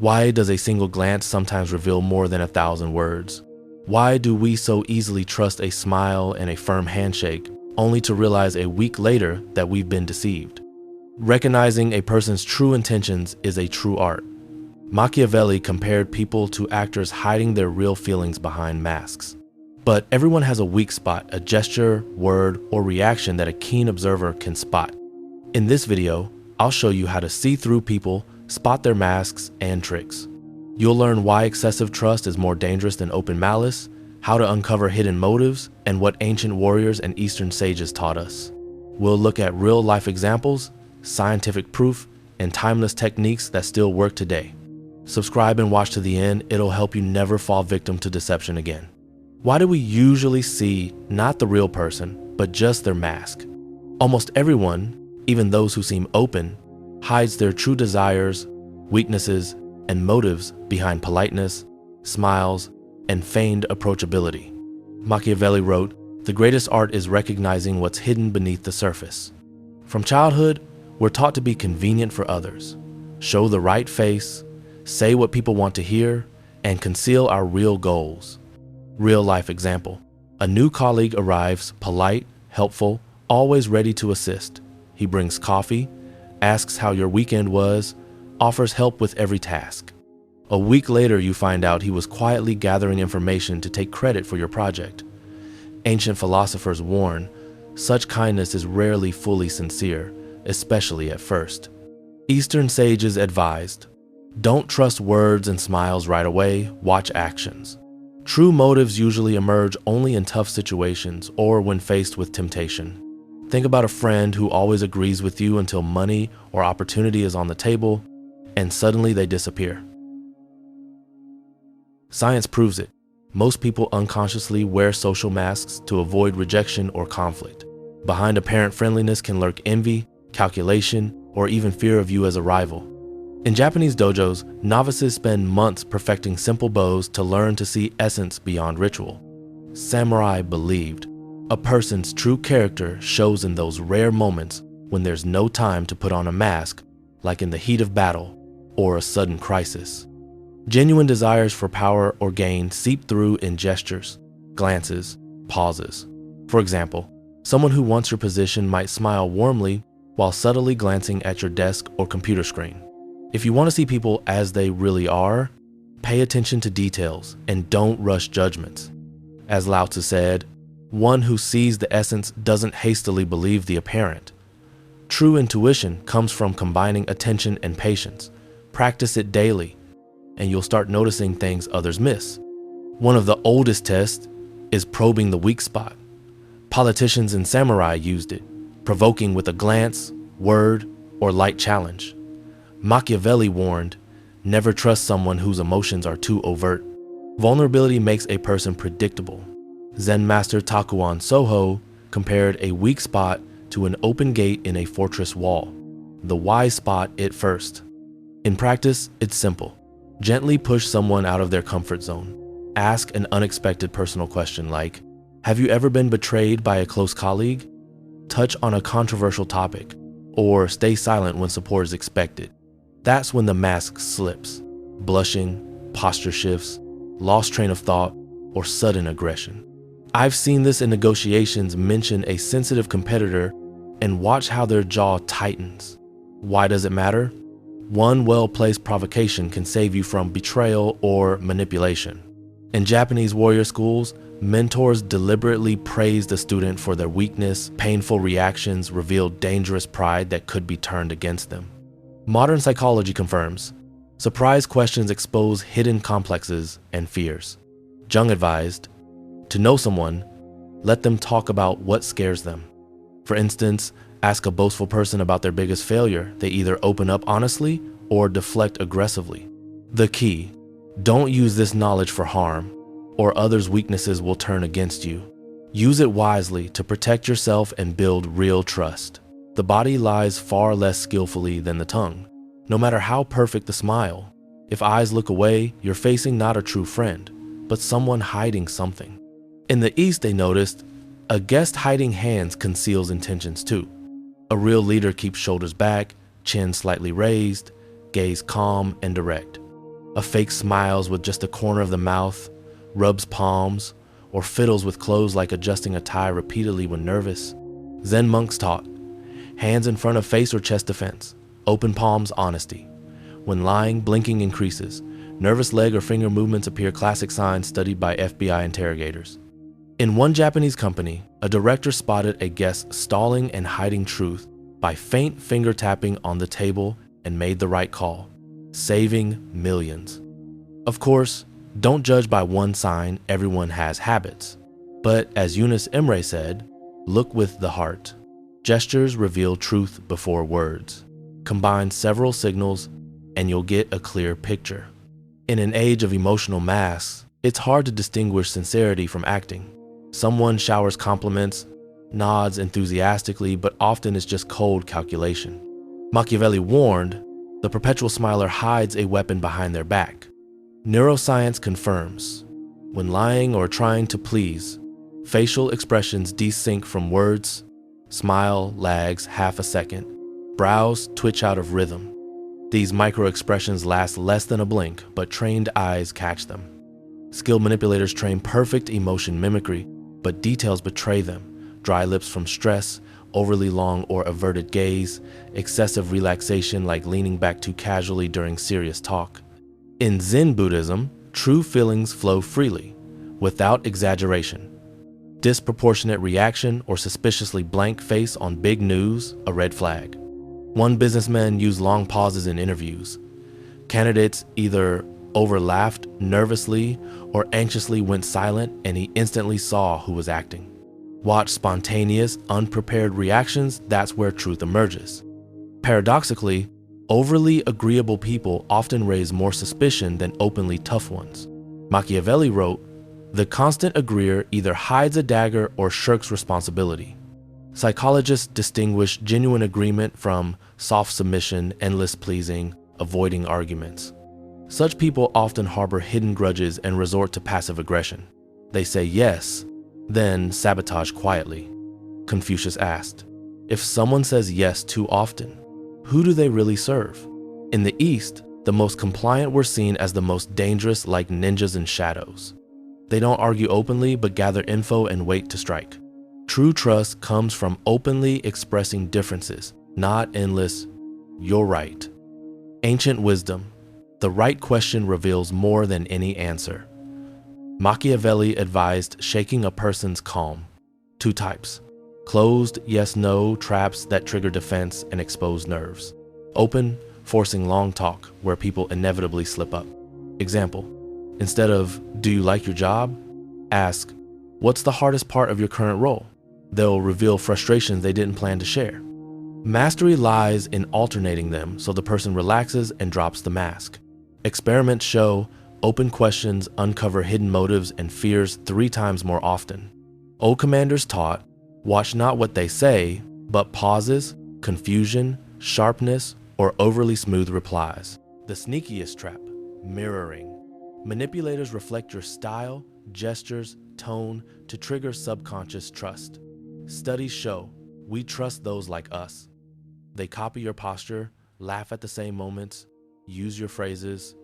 Why does a single glance sometimes reveal more than 1,000 words? Why do we so easily trust a smile and a firm handshake, only to realize a week later that we've been deceived? Recognizing a person's true intentions is a true art. Machiavelli compared people to actors hiding their real feelings behind masks. But everyone has a weak spot, a gesture, word, or reaction that a keen observer can spot. In this video, I'll show you how to see through people, spot their masks and tricks. You'll learn why excessive trust is more dangerous than open malice, how to uncover hidden motives, and what ancient warriors and Eastern sages taught us. We'll look at real-life examples, scientific proof, and timeless techniques that still work today. Subscribe and watch to the end. It'll help you never fall victim to deception again. Why do we usually see not the real person, but just their mask? Almost everyone, even those who seem open, hides their true desires, weaknesses, and motives behind politeness, smiles, and feigned approachability. Machiavelli wrote, "The greatest art is recognizing what's hidden beneath the surface." From childhood, we're taught to be convenient for others, show the right face, say what people want to hear, and conceal our real goals. Real life example. A new colleague arrives, polite, helpful, always ready to assist. He brings coffee, asks how your weekend was, offers help with every task. A week later, you find out he was quietly gathering information to take credit for your project. Ancient philosophers warn, such kindness is rarely fully sincere, especially at first. Eastern sages advised, don't trust words and smiles right away, watch actions. True motives usually emerge only in tough situations or when faced with temptation. Think about a friend who always agrees with you until money or opportunity is on the table, and suddenly they disappear. Science proves it. Most people unconsciously wear social masks to avoid rejection or conflict. Behind apparent friendliness can lurk envy, calculation, or even fear of you as a rival. In Japanese dojos, novices spend months perfecting simple bows to learn to see essence beyond ritual. Samurai believed, a person's true character shows in those rare moments when there's no time to put on a mask, like in the heat of battle or a sudden crisis. Genuine desires for power or gain seep through in gestures, glances, pauses. For example, someone who wants your position might smile warmly while subtly glancing at your desk or computer screen. If you want to see people as they really are, pay attention to details and don't rush judgments. As Lao Tzu said, one who sees the essence doesn't hastily believe the apparent. True intuition comes from combining attention and patience. Practice it daily, and you'll start noticing things others miss. One of the oldest tests is probing the weak spot. Politicians and samurai used it, provoking with a glance, word, or light challenge. Machiavelli warned, never trust someone whose emotions are too overt. Vulnerability makes a person predictable. Zen master Takuan Soho compared a weak spot to an open gate in a fortress wall. The wise spot it first. In practice, it's simple. Gently push someone out of their comfort zone. Ask an unexpected personal question like, have you ever been betrayed by a close colleague? Touch on a controversial topic, or stay silent when support is expected. That's when the mask slips. Blushing, posture shifts, lost train of thought, or sudden aggression. I've seen this in negotiations. Mention a sensitive competitor and watch how their jaw tightens. Why does it matter? One well-placed provocation can save you from betrayal or manipulation. In Japanese warrior schools, mentors deliberately praised a student for their weakness. Painful reactions revealed dangerous pride that could be turned against them. Modern psychology confirms, surprise questions expose hidden complexes and fears. Jung advised, to know someone, let them talk about what scares them. For instance, ask a boastful person about their biggest failure. They either open up honestly or deflect aggressively. The key, don't use this knowledge for harm, or others' weaknesses will turn against you. Use it wisely to protect yourself and build real trust. The body lies far less skillfully than the tongue. No matter how perfect the smile, if eyes look away, you're facing not a true friend, but someone hiding something. In the East, they noticed, a guest hiding hands conceals intentions too. A real leader keeps shoulders back, chin slightly raised, gaze calm and direct. A fake smiles with just a corner of the mouth, rubs palms, or fiddles with clothes like adjusting a tie repeatedly when nervous. Zen monks taught, hands in front of face or chest defense, open palms, honesty. When lying, blinking increases. Nervous leg or finger movements appear, classic signs studied by FBI interrogators. In one Japanese company, a director spotted a guest stalling and hiding truth by faint finger tapping on the table and made the right call, saving millions. Of course, don't judge by one sign, everyone has habits. But as Yunus Emre said, look with the heart. Gestures reveal truth before words. Combine several signals and you'll get a clear picture. In an age of emotional masks, it's hard to distinguish sincerity from acting. Someone showers compliments, nods enthusiastically, but often it's just cold calculation. Machiavelli warned, the perpetual smiler hides a weapon behind their back. Neuroscience confirms, when lying or trying to please, facial expressions desync from words, smile lags half a second, brows twitch out of rhythm. These micro-expressions last less than a blink, but trained eyes catch them. Skilled manipulators train perfect emotion mimicry, but details betray them. Dry lips from stress, overly long or averted gaze, excessive relaxation like leaning back too casually during serious talk. In Zen Buddhism, true feelings flow freely, without exaggeration. Disproportionate reaction or suspiciously blank face on big news, a red flag. One businessman used long pauses in interviews. Candidates either overlaughed nervously or anxiously went silent, and he instantly saw who was acting. Watch spontaneous, unprepared reactions, that's where truth emerges. Paradoxically, overly agreeable people often raise more suspicion than openly tough ones. Machiavelli wrote, "The constant agreeer either hides a dagger or shirks responsibility." Psychologists distinguish genuine agreement from soft submission, endless pleasing, avoiding arguments. Such people often harbor hidden grudges and resort to passive aggression. They say yes, then sabotage quietly. Confucius asked, if someone says yes too often, who do they really serve? In the East, the most compliant were seen as the most dangerous, like ninjas in shadows. They don't argue openly but gather info and wait to strike. True trust comes from openly expressing differences, not endless, "you're right." Ancient wisdom, the right question reveals more than any answer. Machiavelli advised shaking a person's calm. Two types: closed yes-no traps that trigger defense and expose nerves. Open, forcing long talk where people inevitably slip up. Example, instead of "do you like your job?" ask, "what's the hardest part of your current role?" They'll reveal frustrations they didn't plan to share. Mastery lies in alternating them so the person relaxes and drops the mask. Experiments show open questions uncover hidden motives and fears 3 times more often. Old commanders taught, watch not what they say, but pauses, confusion, sharpness, or overly smooth replies. The sneakiest trap, mirroring. Manipulators reflect your style, gestures, tone to trigger subconscious trust. Studies show we trust those like us. They copy your posture, laugh at the same moments, use your phrases,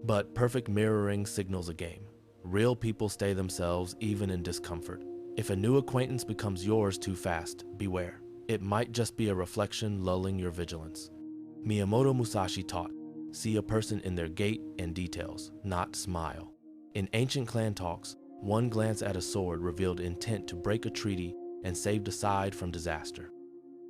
but perfect mirroring signals a game. Real people stay themselves even in discomfort. If a new acquaintance becomes yours too fast, beware. It might just be a reflection lulling your vigilance. Miyamoto Musashi taught, see a person in their gait and details, not smile. In ancient clan talks, one glance at a sword revealed intent to break a treaty and saved a side from disaster.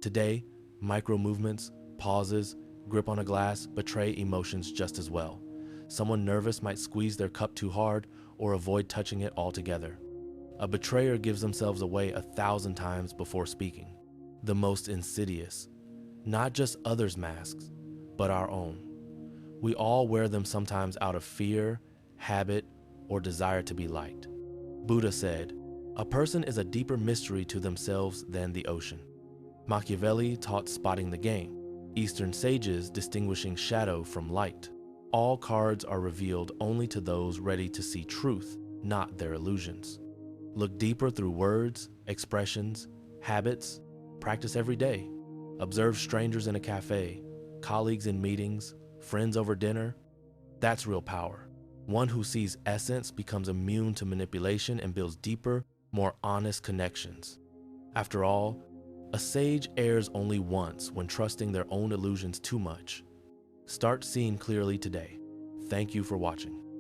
Today, micro movements, pauses, grip on a glass betray emotions just as well. Someone nervous might squeeze their cup too hard or avoid touching it altogether. A betrayer gives themselves away 1,000 times before speaking. The most insidious, not just others' masks, but our own. We all wear them sometimes out of fear, habit, or desire to be liked. Buddha said, a person is a deeper mystery to themselves than the ocean. Machiavelli taught spotting the game, Eastern sages distinguishing shadow from light. All cards are revealed only to those ready to see truth, not their illusions. Look deeper through words, expressions, habits, practice every day. Observe strangers in a cafe, colleagues in meetings, friends over dinner. That's real power. One who sees essence becomes immune to manipulation and builds deeper, more honest connections. After all, a sage errs only once when trusting their own illusions too much. Start seeing clearly today. Thank you for watching.